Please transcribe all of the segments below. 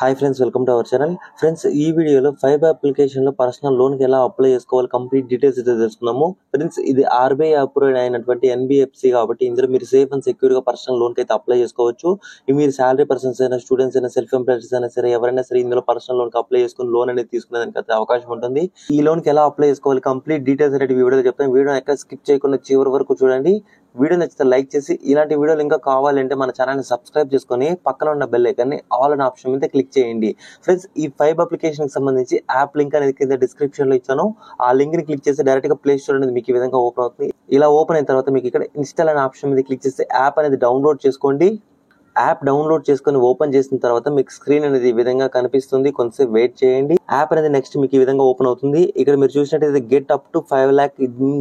Hi friends, welcome to our channel. Friends, ఈ వీడియోలో fibre application లో పర్సనల్ లోన్ కి ఎలా అప్లై చేసుకోవాలి కంప్లీట్ డీటెయిల్స్ అయితే తెలుసుకుందాము. ఫ్రెండ్స్, ఇది ఆర్బీఐ అప్రూవ్డ్ అయినటువంటి ఎన్బిఎఫ్సి కాబట్టి ఇందులో మీరు సేఫ్ అండ్ సెక్యూర్ గా పర్సనల్ లోన్ కి అయితే అప్లై చేసుకోవచ్చు. మీరు సాలరీ పర్సన్స్ అయినా, స్టూడెంట్స్ అయినా, సెల్ఫ్ ఎంప్లాయ్స్ అయినా సరే, ఎవరైనా సరే ఇందులో పర్సనల్ లోన్ కి అప్లై చేసుకుని లోన్ అనేది తీసుకునేదానికి అయితే అవకాశం ఉంటుంది. ఈ లోన్ కి ఎలా అప్లై చేసుకోవాలి కంప్లీట్ డీటెయిల్స్ అనేది వీడియోలో చెప్తాను. వీడియో ఎక్కడ స్కిప్ చేయకుండా చివరి వరకు చూడండి. వీడియో నచ్చితే లైక్ చేసి ఇలాంటి వీడియోలు ఇంకా కావాలంటే మన ఛానల్ ని సబ్స్క్రైబ్ చేసుకొని పక్కన ఉన్న బెల్ ఐకాన్ ని ఆల్ అనే ఆప్షన్ మీద క్లిక్ చేయండి. ఫ్రెండ్స్, ఈ ఫైబ్ అప్లికేషన్ కి సంబంధించి యాప్ లింక్ అనేది కింద డిస్క్రిప్షన్ లో ఇచ్చాను. ఆ లింక్ ని క్లిక్ చేసి డైరెక్ట్ గా ప్లే స్టోర్ అనేది మీకు ఈ విధంగా ఓపెన్ అవుతుంది. ఇలా ఓపెన్ అయిన తర్వాత మీకు ఇక్కడ ఇన్స్టాల్ అనే ఆప్షన్ మీద క్లిక్ చేసి యాప్ అనేది డౌన్లోడ్ చేసుకోండి. యాప్ డౌన్లోడ్ చేసుకుని ఓపెన్ చేసిన తర్వాత మీకు స్క్రీన్ అనేది ఈ విధంగా కనిపిస్తుంది. కొంచెం వెయిట్ చేయండి. యాప్ అనేది నెక్స్ట్ మీకు ఈ విధంగా ఓపెన్ అవుతుంది. ఇక్కడ మీరు చూసినట్టయితే get up to 5 lakh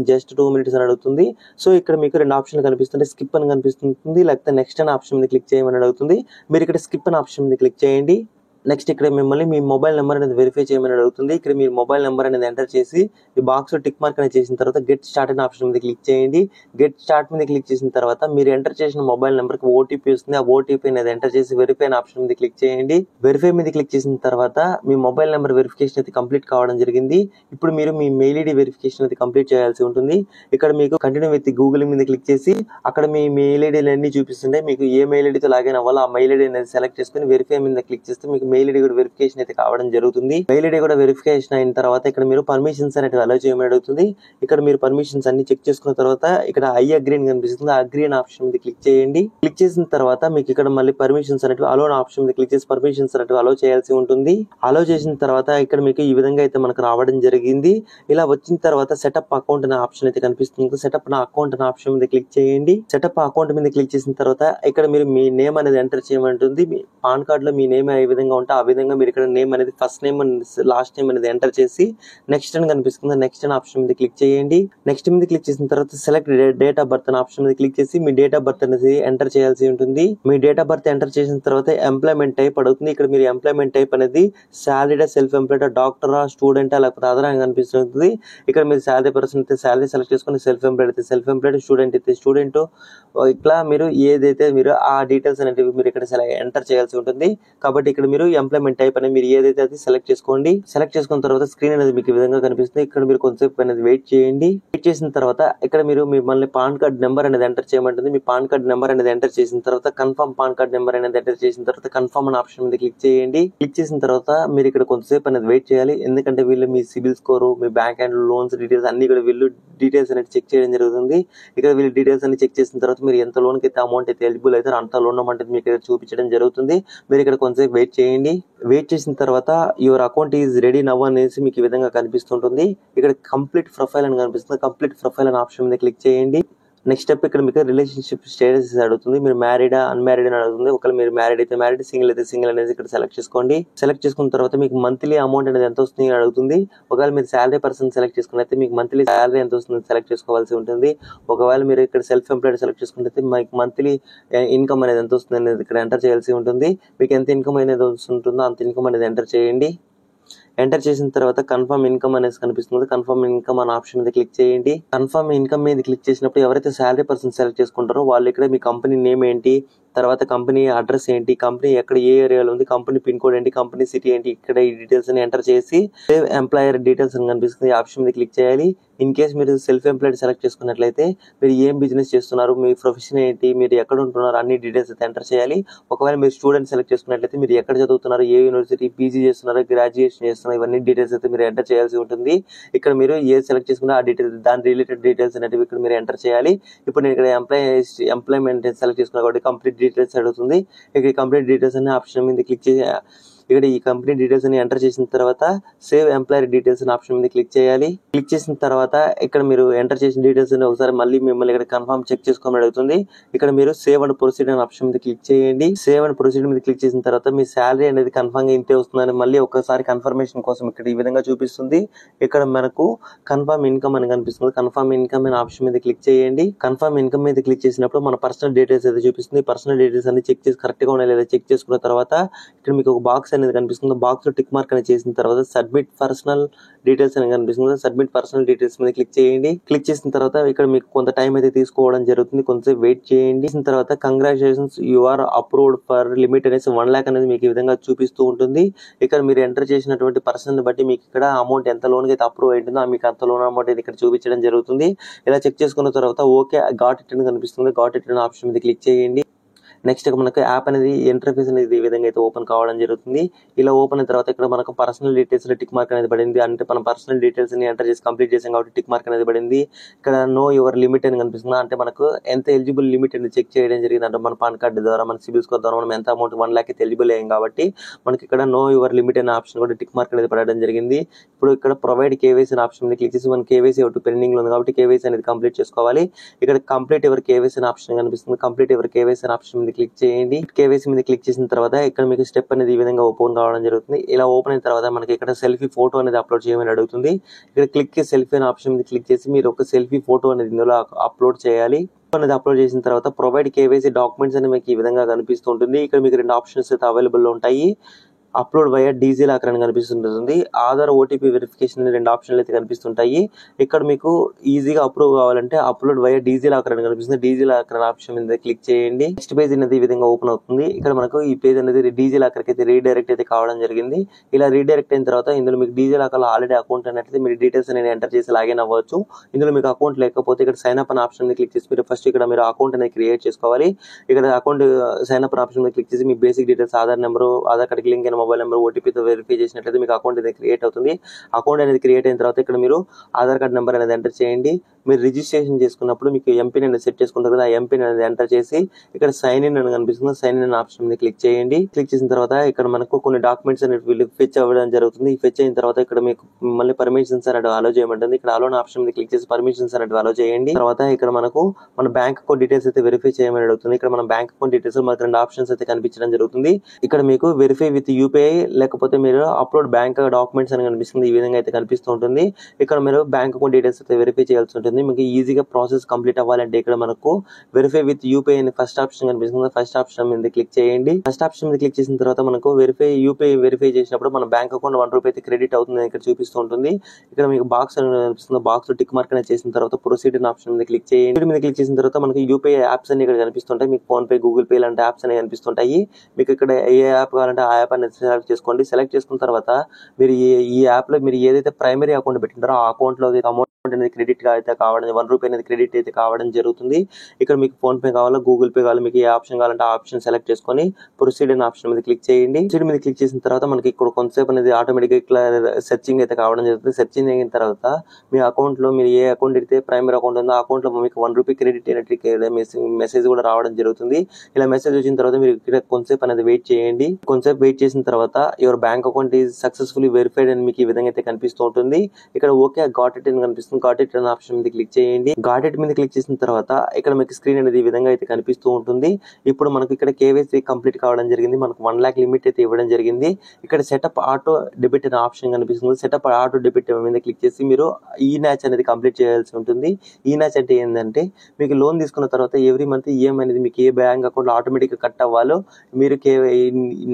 just 2 minutes అని అడుగుతుంది. సో ఇక్కడ మీకు రెండు ఆప్షన్లు కనిపిస్తుంది. స్కిప్ అని కనిపిస్తుంది, లేకపోతే నెక్స్ట్ అనే ఆప్షన్ మీద క్లిక్ చేయమని అడుగుతుంది. మీరు ఇక్కడ స్కిప్ అనే ఆప్షన్ మీద క్లిక్ చేయండి. నెక్స్ట్ ఇక్కడ మిమ్మల్ని మీ మొబైల్ నెంబర్ అనేది వెరిఫై చేయమని అడుగుతుంది. ఇక్కడ మీరు మొబైల్ నెంబర్ అనేది ఎంటర్ చేసి ఈ బాక్స్ లో టిక్ మార్క్ అనేది చేసిన తర్వాత గెట్ స్టార్ట్ అనే ఆప్షన్ మీద క్లిక్ చేయండి. గెట్ స్టార్ట్ మీద క్లిక్ చేసిన తర్వాత మీరు ఎంటర్ చేసిన మొబైల్ నెంబర్ కి ఓటీపీ వస్తుంది. ఆ ఓటీపీ అనేది ఎంటర్ చేసి వెరిఫై అనే ఆప్షన్ మీద క్లిక్ చేయండి. వెరిఫై మీద క్లిక్ చేసిన తర్వాత మీ మొబైల్ నెంబర్ వెరిఫికేషన్ అయితే కంప్లీట్ కావడం జరిగింది. ఇప్పుడు మీరు మీ మెయిల్ ఐడి వెరిఫికేషన్ అయితే కంప్లీట్ చేయాల్సి ఉంటుంది. ఇక్కడ మీకు కంటిన్యూ విత్ గూగుల్ మీద క్లిక్ చేసి అక్కడ మీ మెయిల్ ఐడీలు అన్ని చూపిస్తుంటే మీకు ఏ మెయిల్ ఐడితో లాగిన్ అవ్వాలో ఆ మెయిల్ ఐడి అనేది సెలెక్ట్ చేసుకుని వెరిఫై మీద క్లిక్ చేస్తే మీకు మెయిల్ ఐడి కూడా వెరిఫికేషన్ అయితే కావడం జరుగుతుంది. మెయిల్ ఐడి కూడా వెరిఫికేషన్ అయిన తర్వాత ఇక్కడ మీరు పర్మిషన్స్ అనేవి అలౌ చేయమని అడుగుతుంది. ఇక్కడ మీరు పర్మిషన్స్ అన్ని చెక్ చేసుకున్న తర్వాత ఇక్కడ ఐ అగ్రీ అని కనిపిస్తుంది. ఆ అగ్రీ అనే ఆప్షన్ మీద క్లిక్ చేయండి. క్లిక్ చేసిన తర్వాత మీకు ఇక్కడ మళ్ళీ పర్మిషన్స్ అనేవి అలో ఆప్షన్ మీద క్లిక్ చేసి పర్మిషన్స్ అనేవి అలో చేయాల్సి ఉంటుంది. అలో చేసిన తర్వాత ఇక్కడ మీకు ఈ విధంగా అయితే మనకు రావడం జరిగింది. ఇలా వచ్చిన తర్వాత సెటప్ అకౌంట్ అనే ఆప్షన్ అయితే కనిపిస్తుంది. సెటప్ నా అకౌంట్ అనే ఆప్షన్ మీద క్లిక్ చేయండి. సెటప్ అకౌంట్ మీద క్లిక్ చేసిన తర్వాత ఇక్కడ మీరు మీ నేమ్ అనేది ఎంటర్ చేయమంటుంది. మీ పాన్ కార్డ్ లో మీ నేమ్ ఏ విధంగా ఉంటే ఆ విధంగా మీరు ఇక్కడ నేమ్ అనేది ఫస్ట్ నేమ్ లాస్ట్ నేమ్ అనేది ఎంటర్ చేసి నెక్స్ట్ అని కనిపిస్తుంది. నెక్స్ట్ అనే ఆప్షన్ మీద క్లిక్ చేయండి. నెక్స్ట్ మీద క్లిక్ చేసిన తర్వాత సెలెక్ట్ డేట్ ఆఫ్ బర్త్ అనే ఆప్షన్ మీద క్లిక్ చేసి మీ డేట్ ఆఫ్ బర్త్ అనేది ఎంటర్ చేయాల్సి ఉంటుంది. మీ డేట్ ఆఫ్ బర్త్ ఎంటర్ చేసిన తర్వాత ఎంప్లాయ్మెంట్ టైప్ అడుగుతుంది. ఇక్కడ మీరు ఎంప్లాయ్మెంట్ టైప్ అనేది సాలరీడా, సెల్ఫ్ ఎంప్లాయిడా, డాక్టరా, స్టూడెంటా లేకపోతే అదర్ అని కనిపిస్తుంది. ఇక్కడ మీరు సాలరీ పర్సన్ అయితే సాలరీ సెలెక్ట్ చేసుకుని, సెల్ఫ్ ఎంప్లాయిడ్ అయితే సెల్ఫ్ ఎంప్లాయిడ్, స్టూడెంట్ అయితే స్టూడెంట్, ఇట్లా మీరు ఏదైతే మీరు ఆ డీటెయిల్స్ అనేవి మీరు ఇక్కడ ఎంటర్ చేయాల్సి ఉంటుంది. కాబట్టి ఇక్కడ మీరు ఎంప్లాయ్మెంట్ టైప్ అనేది మీరు ఏదైతే అది సెలెక్ట్ చేసుకోండి. సెలెక్ట్ చేసుకున్న తర్వాత స్క్రీన్ అనేది మీకు ఈ విధంగా కనిపిస్తుంది. ఇక్కడ మీరు కొంతసేపు అనేది వెయిట్ చేయండి. వెయిట్ చేసిన తర్వాత ఇక్కడ మీరు మిమ్మల్ని పాన్ కార్డ్ నెంబర్ అనేది ఎంటర్ చేయమంటుంది. మీ పాన్ కార్డ్ నెంబర్ అనేది ఎంటర్ చేసిన తర్వాత కన్ఫర్మ్ పాన్ కార్డ్ నెంబర్ అనేది ఎంటర్ చేసిన తర్వాత కన్ఫర్మ్ అనే ఆప్షన్ మీద క్లిక్ చేయండి. క్లిక్ చేసిన తర్వాత మీరు ఇక్కడ కొంతసేపు అనేది వెయిట్ చేయాలి. ఎందుకంటే వీళ్ళు మీ సిబిల్ స్కోర్, మీ బ్యాంక్ అండ్ లోన్స్ డీటెయిల్స్ అన్ని కూడా వీళ్ళు డీటెయిల్స్ అనేది చెక్ చేయడం జరుగుతుంది. ఇక్కడ వీళ్ళు డీటెయిల్స్ అన్ని చెక్ చేసిన తర్వాత మీరు ఎంత లోన్ కి అయితే అమౌంట్ అయితే ఎలిజిబుల్ అయితే అంత లోన్ అమౌంట్ మీకు చూపించడం జరుగుతుంది. మీరు ఇక్కడ కొంతసేపు వెయిట్ చేయండి. వెయిట్ చేసిన తర్వాత your account is ready now అనేసి మీకు ఈ విధంగా కనిపిస్తుంటుంది. ఇక్కడ కంప్లీట్ ప్రొఫైల్ అని కనిపిస్తుంది. కంప్లీట్ ప్రొఫైల్ అనే ఆప్షన్ మీద క్లిక్ చేయండి. నెక్స్ట్ స్టెప్ ఇక్కడ మీకు రిలేషన్షిప్ స్టేటస్ అడుగుతుంది. మీరు మ్యారీడా, అన్మ్యారీడ్ అని అడుగుతుంది. ఒకవేళ మీరు మ్యారీడ్ అయితే మ్యారీడ్, సింగిల్ అయితే సింగిల్ అనేది ఇక్కడ సెలెక్ట్ చేసుకోండి. సెలెక్ట్ చేసుకున్న తర్వాత మీకు మంత్లీ అమౌంట్ అనేది ఎంత వస్తుంది అని అడుగుతుంది. ఒకవేళ మీరు శాలరీ పర్సన్ సెలెక్ట్ చేసుకుని అయితే మీకు మంత్లీ శాలరీ ఎంత వస్తుంది సెలెక్ట్ చేసుకోవాల్సి ఉంటుంది. ఒకవేళ మీరు ఇక్కడ సెల్ఫ్ ఎంప్లాయిడ్ సెలెక్ట్ చేసుకుంటే మీకు మంత్లీ ఇన్కమ్ అనేది ఎంత వస్తుంది అనేది ఇక్కడ ఎంటర్ చేయాల్సి ఉంటుంది. మీకు ఎంత ఇన్కమ్ అనేది వస్తుంటుందో అంత ఇన్కమ్ అనేది ఎంటర్ చేయండి. ఎంటర్ చేసిన తర్వాత కన్ఫర్మ్ ఇన్కమ్ అనేది కనిపిస్తుంది. కన్ఫర్మ్ ఇన్కమ్ అనే ఆప్షన్ మీద క్లిక్ చేయండి. కన్ఫర్మ్ ఇన్కమ్ మీద క్లిక్ చేసినప్పుడు ఎవరైతే శాలరీ పర్సన్ సెలెక్ట్ చేసుకుంటారో వాళ్ళు ఇక్కడ మీ కంపెనీ నేమ్ ఏంటి, తర్వాత కంపెనీ అడ్రస్ ఏంటి, కంపెనీ ఎక్కడ ఏ ఏరియాలో ఉంది, కంపెనీ పిన్ కోడ్ ఏంటి, కంపెనీ సిటీ ఏంటి, ఇక్కడ ఈ డీటెయిల్స్ అని ఎంటర్ చేసి సేవ్ ఎంప్లాయర్ డీటెయిల్స్ అని కనిపిస్తుంది. ఈ ఆప్షన్ మీద క్లిక్ చేయాలి. ఇన్ కేస్ మీరు సెల్ఫ్ ఎంప్లాయిడ్ సెలెక్ట్ చేసుకున్నట్లయితే మీరు ఏం బిజినెస్ చేస్తున్నారు, మీ ప్రొఫెషన్ ఏంటి, మీరు ఎక్కడ ఉంటున్నారు అన్ని డీటెయిల్స్ అయితే ఎంటర్ చేయాలి. ఒకవేళ మీరు స్టూడెంట్ సెలెక్ట్ చేసుకున్నట్లయితే మీరు ఎక్కడ చదువుతున్నారు, ఏ యూనివర్సిటీ, పీజీ చేస్తున్నారు, గ్రాడ్యుయేషన్ చేస్తున్నారు, ఇవన్నీ డీటెయిల్స్ అయితే మీరు ఎంటర్ చేయాల్సి ఉంటుంది. ఇక్కడ మీరు ఏ సెలెక్ట్ చేసుకున్నా ఆ డీటెయిల్స్ దాని రిలేటెడ్ డీటెయిల్స్ అనేవి ఇక్కడ మీరు ఎంటర్ చేయాలి. ఇప్పుడు నేను ఇక్కడ ఎంప్లాయ్మెంట్ సెలెక్ట్ చేసుకున్నా కాబట్టి కంప్లీట్ డీటెయిల్స్ అడుగుతుంది. ఇక్కడ కంప్లీట్ డీటెయిల్స్ అనే ఆప్షన్ మీద క్లిక్ చేసి ఇక్కడ ఈ కంపెనీ డీటెయిల్స్ అని ఎంటర్ చేసిన తర్వాత సేవ్ ఎంప్లాయర్ డీటెయిల్స్ అనే ఆప్షన్ మీద క్లిక్ చేయాలి. క్లిక్ చేసిన తర్వాత ఇక్కడ మీరు ఎంటర్ చేసిన డీటెయిల్స్ అని ఒకసారి మళ్ళీ మిమ్మల్ని ఇక్కడ కన్ఫర్మ్ చెక్ చేసుకోమని అడుగుతుంది. ఇక్కడ మీరు సేవ్ అండ్ ప్రొసీడ్ అనే ఆప్షన్ మీద క్లిక్ చేయండి. సేవ్ అండ్ ప్రొసీడ్ మీద క్లిక్ చేసిన తర్వాత మీ శాలరీ అనేది కన్ఫర్మ్ గా ఇంతే వస్తుందని మళ్ళీ ఒకసారి కన్ఫర్మేషన్ కోసం ఇక్కడ ఈ విధంగా చూపిస్తుంది. ఇక్కడ మనకు కన్ఫర్మ్ ఇన్కమ్ అని కనిపిస్తుంది. కన్ఫర్మ్ ఇన్కమ్ అనే ఆప్షన్ మీద క్లిక్ చేయండి. కన్ఫర్మ్ ఇన్కమ్ మీద క్లిక్ చేసినప్పుడు మన పర్సనల్ డీటెయిల్స్ అయితే చూపిస్తుంది. పర్సనల్ డీటెయిల్స్ అన్ని చెక్ చేసి కరెక్ట్ గా ఉన్నాయి లేదా చెక్ చేసుకున్న తర్వాత ఇక్కడ మీకు ఒక బాక్స్ బాక్స్ అనేది కనిపిస్తుంది. బాక్స్ లో టిక్ మార్క్ అనేది చేసిన తర్వాత సబ్మిట్ పర్సనల్ డీటెయిల్స్ అనేది కనిపిస్తుంది. సబ్మిట్ పర్సనల్ డీటెయిల్స్ మీద క్లిక్ చేయండి. క్లిక్ చేసిన తర్వాత ఇక్కడ మీకు కొంత టైం అయితే తీసుకోవడం జరుగుతుంది. కొంచెం వెయిట్ చేయండి. చేసిన తర్వాత congratulations you are approved for limit అనేసి 1 lakh అనేది మీకు ఈ విధంగా చూపిస్తూ ఉంటుంది. ఇక్కడ మీరు ఎంటర్ చేసినటువంటి పర్సన్ బట్టి మీకు ఇక్కడ అమౌంట్ ఎంత లోన్ అయితే అప్రూవ్ అయింటుందో మీకు అంత లోన్ అమౌంట్ అయితే ఇక్కడ చూపించడం జరుగుతుంది. ఇలా చెక్ చేసుకున్న తర్వాత ఓకే గాట్ ఇట్ అని కనిపిస్తుంది. గాట్ ఇట్ అనే ఆప్షన్ మీద క్లిక్ చేయండి. నెక్స్ట్ మనకు యాప్ అనేది ఇంటర్ఫేస్ అనేది ఈ విధంగా అయితే ఓపెన్ కావడం జరుగుతుంది. ఇలా ఓపెన్ అయిన తర్వాత ఇక్కడ మనకు పర్సనల్ డీటెయిల్స్ టిక్ మార్క్ అనేది పడింది. అంటే మన పర్సనల్ డీటెయిల్స్ ని ఎంటర్ చేసి కంప్లీట్ చేసాం కాబట్టి టిక్ మార్క్ అనేది పడింది. ఇక్కడ నో యువర్ లిమిట్ అని కనిపిస్తుంది. అంటే మనకు ఎంత ఎలిజిబుల్ లిమిట్ అనేది చెక్ చేయడం జరిగింది. అంటే మన పాన్ కార్డు ద్వారా మన సిబిల్ స్కోర్ ద్వారా మనం ఎంత అమౌంట్ 1 lakh అయితే ఎలిజిబుల్ అయ్యాం కాబట్టి మనకి ఇక్కడ నో యువర్ లిమిట్ అనే ఆప్షన్ కూడా టిక్ మార్క్ అనేది పడడం జరిగింది. ఇప్పుడు ఇక్కడ ప్రొవైడ్ కేవైసీ అనే ఆప్షన్ మీద క్లిక్ చేసి మన కేవైసీ ఒకటి పెండింగ్ లో ఉంది కాబట్టి కేవైసీ అనేది కంప్లీట్ చేసుకోవాలి. ఇక్కడ కంప్లీట్ ఎవర్ కేవైసీ అనే ఆప్షన్ కనిపిస్తుంది. కంప్లీట్ ఎవర్ కేవైసీ అనే ఆప్షన్ మీద క్లిక్ చేయండి. కేవైసీ మీద క్లిక్ చేసిన తర్వాత ఇక్కడ మీకు స్టెప్ అనేది ఈ విధంగా ఓపెన్ కావడం జరుగుతుంది. ఇలా ఓపెన్ అయిన తర్వాత మనకి ఇక్కడ సెల్ఫీ ఫోటో అనేది అప్లోడ్ చేయమని అడుగుతుంది. ఇక్కడ క్లిక్ సెల్ఫీ అనే ఆప్షన్ మీద క్లిక్ చేసి మీరు ఒక సెల్ఫీ ఫోటో అనేది ఇందులో అప్లోడ్ చేయాలి. అనేది అప్లోడ్ చేసిన తర్వాత ప్రొవైడ్ కేవైసీ డాక్యుమెంట్స్ అని మీకు ఈ విధంగా కనిపిస్తుంటుంది. ఇక్కడ మీకు 2 ఆప్షన్స్ అయితే అవైలబుల్ ఉంటాయి. అప్లోడ్ వయా డీజీ లాకర్ అని కనిపిస్తుంటుంది. ఆధార్ ఓటీపీ వెరిఫికేషన్ 2 ఆప్షన్లు అయితే కనిపిస్తుంటాయి. ఇక్కడ మీకు ఈజీగా అప్రూవ్ కావాలంటే అప్లోడ్ వయా డీజీ లాకర్ అని కనిపిస్తుంది. డీజీ లాకర్ అనే ఆప్షన్ మీద క్లిక్ చేయండి. నెక్స్ట్ పేజ్ అనేది ఈ విధంగా ఓపెన్ అవుతుంది. ఇక్కడ మనకు ఈ పేజ్ అనేది డీజీ లాకర్ అయితే రీడైరెక్ట్ అయితే కావడం జరిగింది. ఇలా రీడైరెక్ట్ అయిన తర్వాత ఇందులో మీకు డీజీ లాకర్ లో ఆల్రెడీ అకౌంట్ అన్నట్లయితే మీరు డీటెయిల్స్ అనేది ఎంటర్ చేసి లాగిన్ అవ్వచ్చు. ఇందులో మీకు అకౌంట్ లేకపోతే ఇక్కడ సైన్ అప్ అనే ఆప్షన్ మీద క్లిక్ చేసి మీరు ఫస్ట్ ఇక్కడ మీరు అకౌంట్ అనేది క్రియేట్ చేసుకోవాలి. ఇక్కడ అకౌంట్ సైన్ అప్ ఆప్షన్ మీద క్లిక్ చేసి మీ basic details Aadhaar number, Aadhaar card link అయిన మొబైల్ నెంబర్, ఓటీపీతో వెరిఫై చేసినట్లయితే మీకు అకౌంట్ అనేది క్రియేట్ అవుతుంది. అకౌంట్ అనేది క్రియేట్ అయిన తర్వాత ఇక్కడ మీరు ఆధార్ కార్డ్ నెంబర్ అనేది ఎంటర్ చేయండి. మీరు రిజిస్ట్రేషన్ చేసుకున్నప్పుడు మీకు ఎంపిన్ అనేది సెట్ చేసుకుంటారు కదా, ఆ ఎంపిన్ అనేది ఎంటర్ చేసి ఇక్కడ సైన్ ఇన్ అని కనిపిస్తుంది. సైన్ ఇన్ ఆప్షన్ మీద క్లిక్ చేయండి. క్లిక్ చేసిన తర్వాత ఇక్కడ మనకు కొన్ని డాక్యుమెంట్స్ అనేది ఫెచ్ అవ్వడం జరుగుతుంది. ఈ ఫెచ్ అయిన తర్వాత ఇక్కడ మీకు మళ్ళీ పర్మిషన్స్ అనేది అలో చేయమంటుంది. ఇక్కడ అలో ఆప్షన్ మీద క్లిక్ చేసి పర్మిషన్స్ అనేది అలో చేయండి. తర్వాత ఇక్కడ మనకు మన బ్యాంక్ అకౌంట్ డీటెయిల్స్ అయితే వెరిఫై చేయమని అడుగుతుంది. ఇక్కడ మన బ్యాంక్ అకౌంట్ డీటెయిల్స్ మనకు 2 ఆప్షన్స్ అయితే కనిపించడం జరుగుతుంది. ఇక్కడ మీకు వెరిఫై విత్ యూపీఐ లేకపోతే మీరు అప్లోడ్ బ్యాంక్ డాక్యుమెంట్స్ అని కనిపిస్తుంది. ఈ విధంగా అయితే కనిపిస్తూ ఉంటుంది. ఇక్కడ మీరు బ్యాంక్ అకౌంట్ డీటెయిల్స్ అయితే వెరిఫై చేయాల్సి ఉంటుంది. మీకు ఈజీగా ప్రాసెస్ కంప్లీట్ అవ్వాలంటే ఇక్కడ మనకు వెరిఫై విత్ యూపీఐ అని ఫస్ట్ ఆప్షన్ కనిపిస్తుంది. ఫస్ట్ ఆప్షన్ మీద క్లిక్ చేయండి. ఫస్ట్ ఆప్షన్ మీద క్లిక్ చేసిన తర్వాత మనకు వెరిఫై యూపీఐ వెరిఫై చేసినప్పుడు మన బ్యాంక్ అకౌంట్ 1 రూపాయి అయితే క్రెడిట్ అవుతుంది ఇక్కడ చూపిస్తూ ఉంటుంది. ఇక్కడ మీకు బాక్స్ అని కనిపిస్తుంది. బాక్స్ లో టిక్ మార్క్ అనేది చేసిన తర్వాత ప్రొసీడ్ అనే ఆప్షన్ మీద క్లిక్ చేయండి. మీద క్లిక్ చేసిన తర్వాత మనకి యూపీఐ యాప్స్ అన్ని ఇక్కడ కనిపిస్తుంటాయి. మీకు ఫోన్ పే, గూగుల్ పే లాంటి యాప్స్ అనేవి కనిపిస్తుంటాయి. మీకు ఇక్కడ ఏ యాప్ కావాలంటే ఆ యాప్ అనేది సెలెక్ట్ చేసుకోండి. సెలెక్ట్ చేసుకున్న తర్వాత మీరు ఈ యాప్ లో మీరు ఏదైతే ప్రైమరీ అకౌంట్ పెట్టింటారో ఆ అకౌంట్ లో అమౌంట్ అనేది క్రెడిట్ అయితే కావడం 1 రూపాయి అనేది క్రెడిట్ అయితే కావడం జరుగుతుంది. ఇక్కడ మీకు ఫోన్ పే కావాలా, గూగుల్ పే కావాలి, మీకు ఏ ఆప్షన్ కావాలంటే ఆ ఆప్షన్ సెలెక్ట్ చేసుకొని ప్రొసీడ్ అనే ఆప్షన్ మీద క్లిక్ చేయండి. ప్రొసీడ్ మీద క్లిక్ చేసిన తర్వాత మనకి ఇక్కడ కొంతసేపు అనేది ఆటోమేటిక్ గా సెర్చింగ్ అయితే కావడం జరుగుతుంది. సెర్చింగ్ అయిన తర్వాత మీ అకౌంట్ లో మీరు ఏ అకౌంట్ అయితే ప్రైమరీ అకౌంట్ ఉందో ఆ అకౌంట్ లో మీకు 1 రూపీ క్రెడిట్ అయినట్టు మెసేజ్ కూడా రావడం జరుగుతుంది. ఇలా మెసేజ్ వచ్చిన తర్వాత మీరు ఇక్కడ కొంతసేపు అనేది వెయిట్ చేయండి. కొంతసేపు వెయిట్ చేసిన తర్వాత your bank account is successfully verified అని మీకు ఈ విధంగా అయితే కనిపిస్తూ ఉంటుంది. ఇక్కడ ఓకే గాట్ ఇట్ అని కనిపిస్తుంది. గాట్ ఇట్ అనే ఆప్షన్ మీద క్లిక్ చేయండి. గాట్ ఇట్ మీద క్లిక్ చేసిన తర్వాత ఇక్కడ మీకు స్క్రీన్ అనేది ఈ విధంగా అయితే కనిపిస్తూ ఉంటుంది. ఇప్పుడు మనకు ఇక్కడ కేవైసీ కంప్లీట్ కావడం జరిగింది. మనకు 1 lakh లిమిట్ అయితే ఇవ్వడం జరిగింది. ఇక్కడ సెటప్ ఆటో డెబిట్ అనే ఆప్షన్ కనిపిస్తుంది. సెటప్ ఆటో డెబిట్ మీద క్లిక్ చేసి మీరు ఈ న్యాచ్ అనేది కంప్లీట్ చేయాల్సి ఉంటుంది. ఈ న్యాచ్ అంటే ఏంటంటే మీకు లోన్ తీసుకున్న తర్వాత ఎవ్రీ మంత్ ఈఎంఐ అనేది మీకు ఏ బ్యాంక్ అకౌంట్ లో ఆటోమేటిక్ గా కట్ అవ్వాలో మీరు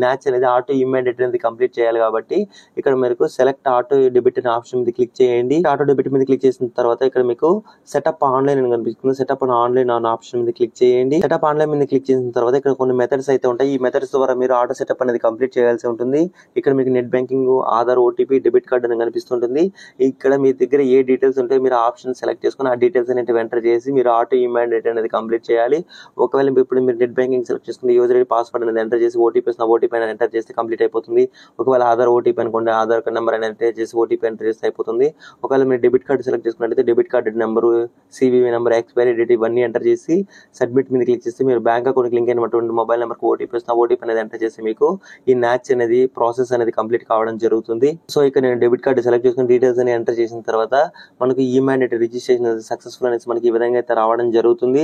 న్యాచ్ అనేది ఆటో ఇమ్మీడియట్ అనేది కంప్లీట్ చేయాలి. కాబట్టి ఇక్కడ మీకు సెలెక్ట్ ఆటో డెబిట్ అనే ఆప్షన్ మీద క్లిక్ చేయండి. ఆటో డెబిట్ మీద క్లిక్ చేసిన తర్వాత ఇక్కడ మీకు సెటప్ ఆన్లైన్ అని కనిపిస్తుంది. సెటప్ ఆన్లైన్ అనే ఆప్షన్ మీద క్లిక్ చేయండి. సెటప్ ఆన్లైన్ మీద క్లిక్ చేసిన తర్వాత ఇక్కడ కొన్ని మెథడ్స్ అయితే ఉంటాయి. ఈ మెథడ్స్ ద్వారా మీరు ఆటో సెటప్ అనేది కంప్లీట్ చేయాల్సి ఉంటుంది. ఇక్కడ మీకు net banking, Aadhaar, OTP, debit card అని కనిపిస్తుంటుంది. ఇక్కడ మీ దగ్గర ఏ డీటెయిల్స్ ఉంటే మీరు ఆప్షన్ సెలెక్ట్ చేసుకుని ఆ డీటెయిల్స్ అనేది ఎంటర్ చేసి మీరు ఆటో ఇమ్మీడియట్ అనేది కంప్లీట్ చేయాలి. ఒకవేళ ఇప్పుడు మీరు నెట్ బ్యాంకింగ్ సెలెక్ట్ చేసుకుని యూజర్ ఐడి, పాస్వర్డ్ అనేది ఎంటర్ చేసి ఓటీపీ అనేది ఎంటర్ చేస్తే కంప్లీట్ అయిపోతుంది. ఒకవేళ ఆధార్ ఓటీపీ అనుకోండి, ఆధార్ కార్డ్ నెంబర్ అనేది ఎంటర్ చేసి ఓటీపీ ఎంటర్ చేస్తే అయిపోతుంది. ఒకవేళ మీరు డెబిట్ కార్డ్ సెలెక్ట్ చేసుకున్నట్లయితే debit card number, CVV number, expiry date ఇవన్నీ ఎంటర్ చేసి సబ్మిట్ మీద క్లిక్ చేసి మీరు బ్యాంక్ అకౌంట్ లింక్ అయినటువంటి మొబైల్ నెంబర్కి ఓటీపీ అనేది ఎంటర్ చేసి మీకు ఈ న్యాచ్ అనేది ప్రాసెస్ అనేది కంప్లీట్ కావడం జరుగుతుంది. సో ఇక్కడ నేను డెబిట్ కార్డు సెలెక్ట్ చేసుకుని డీటెయిల్స్ అని ఎంటర్ చేసిన తర్వాత మనకు ఈ మ్యాండేటరీ రిజిస్ట్రేషన్ సక్సెస్ఫుల్ అనేసి మనకి ఈ విధంగా అయితే రావడం జరుగుతుంది.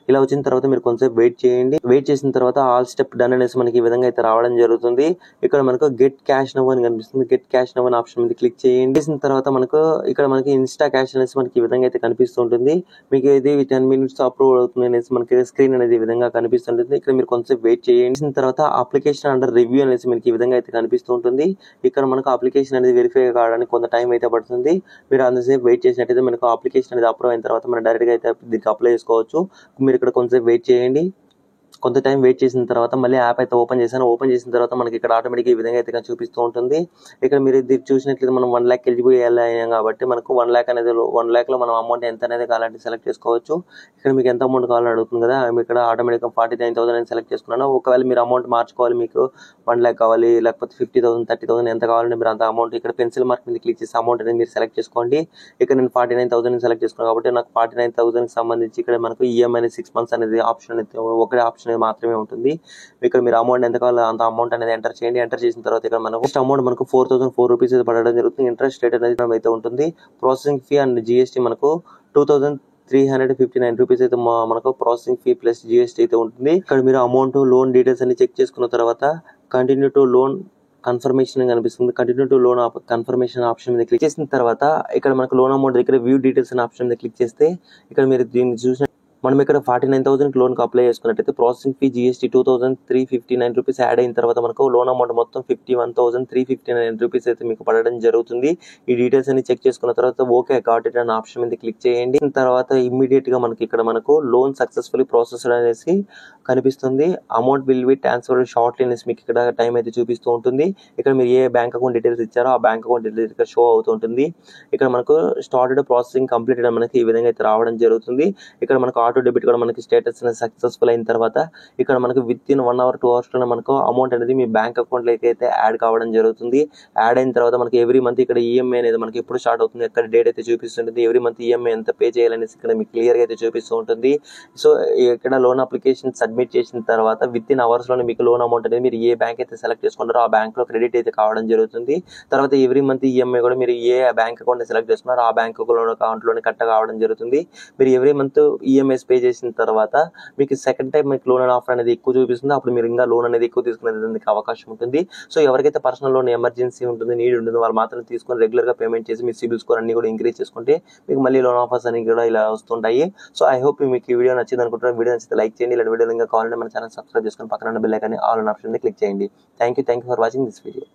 ఇలా వచ్చిన తర్వాత మీరు కొంచెం వెయిట్ చేయండి. వెయిట్ చేసిన తర్వాత ఆల్ స్టెప్ డన్ అనేసి మనకి ఈ విధంగా అయితే రావడం జరుగుతుంది. ఇక్కడ మనకు గెట్ క్యాష్ నవ్ అని కనిపిస్తుంది. గెట్ క్యాష్ నవ్ అని ఆప్షన్ మీద క్లిక్ చేయండి. చేసిన తర్వాత మనకు ఇక్కడ మనకి ఇన్స్టా క్యాష్ అనేసి మనకి ఈ విధంగా అయితే కనిపిస్తుంటుంది. మీకు ఇది 10 minutes అప్రూవ్ అవుతుంది అనేసి మనకి స్క్రీన్ అనేది ఈ విధంగా కనిపిస్తుంటుంది. ఇక్కడ మీరు కొంచెం వెయిట్ చేయండి. చేసిన తర్వాత అప్లికేషన్ అండర్ రివ్యూ అనేసి మనకి ఈ విధంగా అయితే కనిపిస్తుంటుంది. ఇక్కడ మనకు అప్లికేషన్ అనేది వెరిఫై కావడానికి కొంత టైం అయితే పడుతుంది. మీరు అంతసేపు వెయిట్ చేసినట్టయితే మనకు అప్లికేషన్ అనేది అప్రూవ్ అయిన తర్వాత మనం డైరెక్ట్ గా అయితే దీనికి అప్లై చేసుకోవచ్చు. మీరు ఇక్కడ కొంచెం వెయిట్ చేయండి. కొంత టైం వెయిట్ చేసిన తర్వాత మళ్ళీ యాప్ అయితే ఓపెన్ చేశాను. ఓపెన్ చేసిన తర్వాత మనకి ఇక్కడ ఆటోమేటిక్ ఈ విధంగా అయితే చూపిస్తూ ఉంటుంది. ఇక్కడ మీరు ఇది చూసినట్లయితే మనం 1 lakh ఎలిజిబుల్ అయ్యాం కాబట్టి మనకు 1 lakh అనేది 1 lakh లో మనం అమౌంట్ ఎంత అనేది కావాలంటే సెలెక్ట్ చేసుకోవచ్చు. ఇక్కడ మీకు ఎంత అమౌంట్ కావాలని అడుగుతుంది కదా, ఇక్కడ ఆటోమేటిక్ 49,000 అని సెలెక్ట్ చేసుకున్నాను. ఒకవేళ మీరు అమౌంట్ మార్చుకోవాలి, మీకు 1 lakh కావాలి లేకపోతే 50,000 30,000 ఎంత కావాలంటే మీరు అంత అమౌంట్ ఇక్కడ పెన్సిల్ మార్క్ మీద క్లిక్ చేసి అమౌంట్ అనేది మీరు సెలెక్ట్ చేసుకోండి. ఇక్కడ నేను 49,000 సెలెక్ట్ చేసుకున్నాను కాబట్టి నాకు 49,000 కి సంబంధించి ఇక్కడ మనకు ఈఎంఐ అనేది 6 months అనేది ఆప్షన్ అయితే ఒకటే ఆప్షన్ మాత్రమే ఉంటుంది. ఇక్కడ మీరు అమౌంట్ ఎంత కావాలో అంత అమౌంట్ అనేది ఎంటర్ చేయండి. ఎంటర్ చేసిన తర్వాత ఇక్కడ మనకు ఫస్ట్ అమౌంట్ మనకు 4,004 రూపీస్ అయితే పడడం జరుగుతుంది. ఇంట్రెస్ట్ రేట్ అనేది అయితే ఉంటుంది. ప్రాసెసింగ్ ఫీ అండ్ జిఎస్టీ మనకు 2,359 రూపీస్ అయితే మనకు ప్రాసెసింగ్ ఫీ ప్లస్ జిఎస్టీ అయితే ఉంటుంది. ఇక్కడ మీరు అమౌంట్ లోన్ డీటెయిల్స్ అన్ని చెక్ చేసుకున్న తర్వాత కంటిన్యూ టు లోన్ కన్ఫర్మేషన్ కనిపిస్తుంది. Continue to loan confirmation option మీద క్లిక్ చేసిన తర్వాత ఇక్కడ మనకు లోన్ అమౌంట్ దగ్గర వ్యూ డీటెయిల్స్ అనే ఆప్షన్ మీద క్లిక్ చేస్తే ఇక్కడ మీరు దీన్ని చూసిన మనం ఇక్కడ 49,000 లోన్ కి అప్లై చేసుకున్నట్టయితే processing fee GST 2,359 rupees add అయిన తర్వాత మనకు లోన్ అమౌంట్ మొత్తం 51,359 రూపీస్ అయితే మీకు పడడం జరుగుతుంది. ఈ డీటెయిల్స్ అన్ని చెక్ చేసుకున్న తర్వాత ఓకే గాట్ ఇట్ అనే ఆప్షన్ మీద క్లిక్ చేయండి. తర్వాత ఇమ్మీడియట్ గా మనకి ఇక్కడ మనకు లోన్ సక్సెస్ఫుల్లీ ప్రాసెస్డ్ అనేసి కనిపిస్తుంది. Amount will be transfer shortly అనేసి మీకు ఇక్కడ టైం అయితే చూపిస్తూ ఉంటుంది. ఇక్కడ మీరు ఏ బ్యాంక్ అకౌంట్ డీటెయిల్స్ ఇచ్చారో ఆ బ్యాంక్ అకౌంట్ డీటెయిల్స్ ఇక్కడ షో అవుతుంటుంది. ఇక్కడ మనకు స్టార్టెడ్ ప్రాసెసింగ్ కంప్లీటెడ్ మనకి ఈ విధంగా అయితే రావడం జరుగుతుంది. ఇక్కడ మనకు ఆటో డెబిట్ కూడా మనకి స్టేటస్ సక్సెస్ఫుల్ అయిన తర్వాత ఇక్కడ మనకు విత్ ఇన్ 1 hour 2 hours లో మనకు అమౌంట్ అనేది మీ బ్యాంక్ అకౌంట్ లోకి అయితే యాడ్ కావడం జరుగుతుంది. యాడ్ అయిన తర్వాత మనకి ఎవ్రీ మంత్ ఇక్కడ ఈఎంఐ అనేది మనకి ఎప్పుడు స్టార్ట్ అవుతుంది, ఎక్కడ డేట్ అయితే చూపిస్తుంటుంది, ఎవ్రీ మంత్ ఈఎంఐ ఎంత పే చేయాలనేసి ఇక్కడ మీకు క్లియర్ గా అయితే చూపిస్తూ ఉంటుంది. సో ఇక్కడ లోన్ అప్లికేషన్ సబ్మిట్ చేసిన తర్వాత విత్ ఇన్ అవర్స్ లోనే మీకు లోన్ అమౌంట్ అనేది మీరు ఏ బ్యాంక్ అయితే సెలెక్ట్ చేసుకుంటారో ఆ బ్యాంక్ లో క్రెడిట్ అయితే కావడం జరుగుతుంది. తర్వాత ఎవ్రీ మంత్ ఈఎంఐ కూడా మీరు ఏ బ్యాంక్ అకౌంట్ సెలెక్ట్ చేసుకున్నారో ఆ బ్యాంక్ అకౌంట్ లోనే కట్ కావడం జరుగుతుంది. మీరు ఎవ్రీ మంత్ ఈఎంఐస్ పే చేసిన తర్వాత మీకు సెకండ్ టైం మీకు లోన్ ఆఫర్ అనేది ఎక్కువ చూపిస్తుంది. అప్పుడు మీరు ఇంకా లోన్ అనేది ఎక్కువ తీసుకునేందుకు అవకాశం ఉంటుంది. సో ఎవరికైతే పర్సనల్ లోన్ ఎమర్జెన్సీ ఉంటుంది, నీడ్ ఉంటుంది, వాళ్ళు మాత్రం తీసుకొని రెగ్యులర్ గా పేమెంట్ చేసి మీ సిబిల్ స్కోర్ అన్ని కూడా ఇంక్రీజ్ చేసుకుంటే మీకు మళ్ళీ లోన్ ఆఫర్స్ అన్ని కూడా ఇలా వస్తుంటాయి. సో ఐ హోప్ మీకు ఈ వీడియో నచ్చింది అనుకుంటున్నాను. వీడియో నచ్చితే లైక్ చేయండి. ఇలాంటి వీడియోలు ఇంకా కావాలంటే మన ఛానల్ సబ్స్క్రైబ్ చేసుకొని పక్కన ఉన్న bell icon all option click చేయండి. Thank you for watching this video.